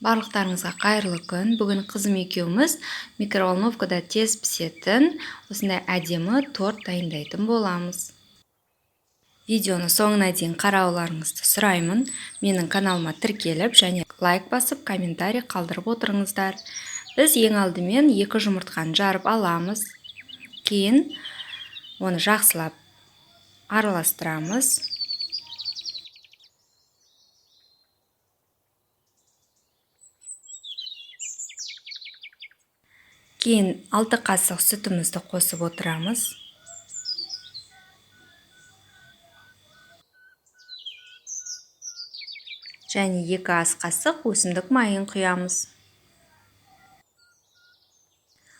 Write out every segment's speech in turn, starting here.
Барлықтарыңызға қайырлы күн. Бүгін қызым екеуміз микроволновкада тез пісетін осындай әдемі торт дайындайтын боламыз. Видеоны соңына дейін қарауларыңызды сұраймын. Менің каналыма тіркеліп және лайк басып, комментарий қалдырып отырыңыздар. Біз ең алдымен 2 жұмыртқаны жарып аламыз. Кейін оны жақсылап араластырамыз. Кейін 6 қасық сүтімізді қосып отырамыз. Және 2 ас қасық өсімдік майын құямыз.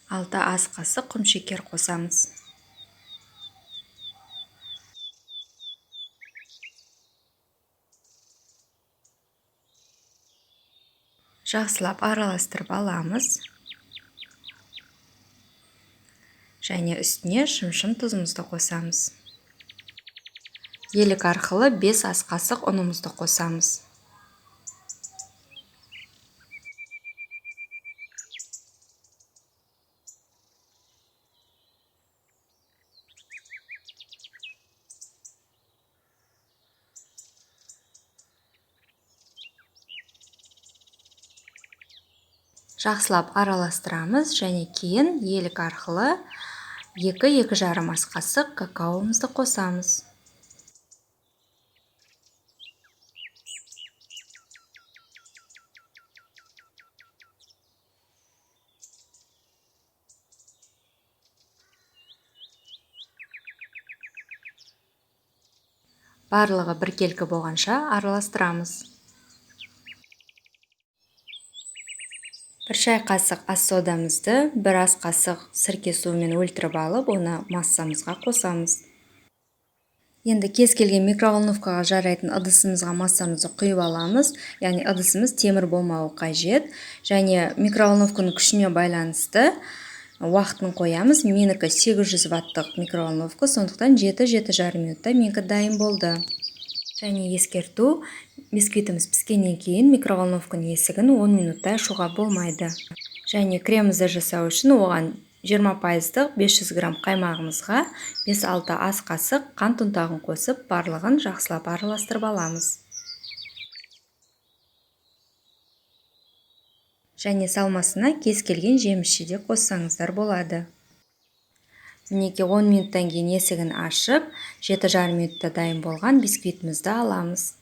6 ас қасық құмшекер қосамыз. Жақсылап араластырып аламыз. Және үстіне шым-шым тұзымызды қосамыз. Елік арқылы 5 ас қасық ұнымызды қосамыз. Жақсылап араластырамыз және кейін елік арқылы 2-2,5 ас қасық какаомызды қосамыз. Барлығы біркелкі болғанша араластырамыз. 1 шай қасық ас содамызды 1 ас қасық сірке суымен өлтіріп алып, оны массамызға қосамыз. Енді кез келген микроволновкаға жарайтын ыдысымызға массамызды құйып аламыз. Яғни ыдысымыз темір болмауы қажет. Және микроволновканың күшіне байланысты уақытын қоямыз. Менікі 800 ваттық микроволновка, сондықтан 7-7,5 минутта менікі дайын болды. Және ескерту, бисквитіміз піскеннен кейін микроволновканың есігін 10 минутта ашуға болмайды. Және кремімізді жасау үшін оған 20% 500 грамм қаймағымызға 5-6 ас қасық қант ұнтағын қосып, барлығын жақсылап араластырып аламыз. Және салмасына кез келген жемісші де қоссаңыздар болады. Мінеки 10 минуттан кейін есігін ашып, 7,5 минутта дайын болған бисквитімізді аламыз.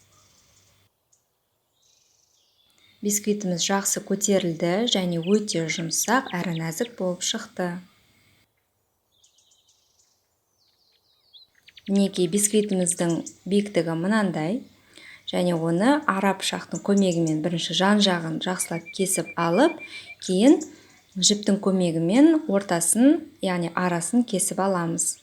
Бисквитіміз жақсы көтерілді және өте жұмсақ әрі нәзік болып шықты. Мінеки бисквитіміздің биіктігі мынандай. Және оны ара пышақтың көмегімен бірінші жан жағын жақсылап кесіп алып, кейін жіптің көмегімен ортасын, яғни арасын кесіп аламыз.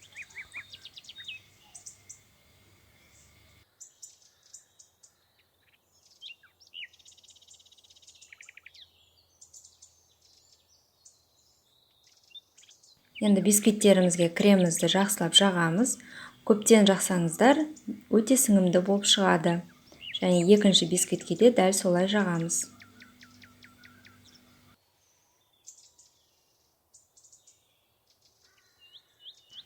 Енді бисквиттерімізге кремімізді жақсылап жағамыз. Көптен жақсаңыздар, өте сіңімді болып шығады. Және екінші бисквитке де дәл солай жағамыз.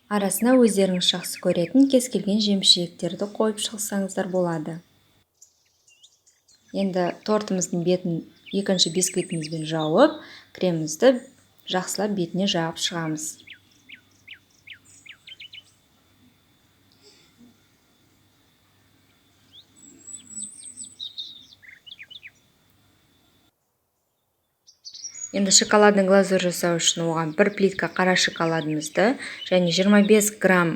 Арасына өздеріңіз жақсы көретін кез келген жеміс-жидектерді қойып шығсаңыздар болады. Енді тортымыздың бетін екінші бисквитімізбен жауып, кремімізді жақсылап бетіне жағып шығамыз. Енді шоколадный глазурь жасау үшін оған 1 плитка қара шоколадымызды және 25 грамм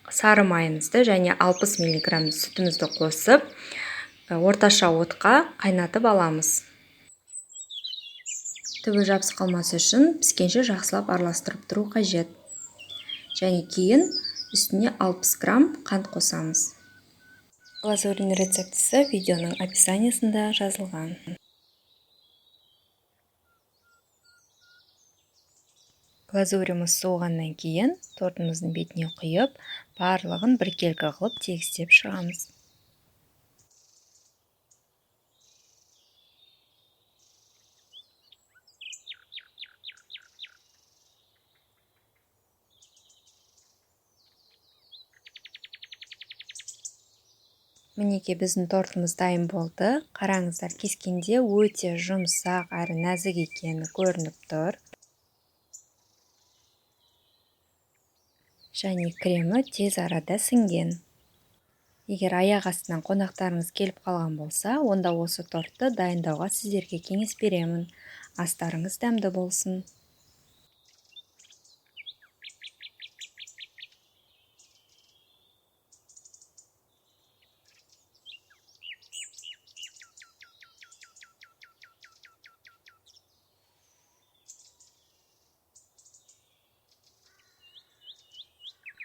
сары майымызды және 60 мг сүтімізді қосып, орташа отқа қайнатып аламыз. Түбі жабысып қалмасы үшін піскенше жақсылап араластырып тұру қажет. Және кейін үстіне 60 грамм қант қосамыз. Глазурьдің рецептісі видеоның описаниясында жазылған. Глазуріміз суығаннан кейін тортымыздың бетіне құйып, барлығын біркелкі қылып тегістеп шығамыз. Мінекей біздің тортымыз дайын болды. Қараңыздар, кескенде өте жұмсақ әрі нәзік екені көрініп тұр. Және кремі тез арада сіңген. Егер аяқ астынан қонақтарыңыз келіп қалған болса, онда осы тортты дайындауға сіздерге кеңес беремін. Астарыңыз дәмді болсын.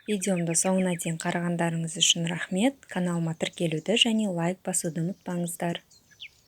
Видеомды соңына дейін қарағандарыңыз үшін рахмет. Каналыма тіркелуді және лайк басуды ұмытпаңыздар.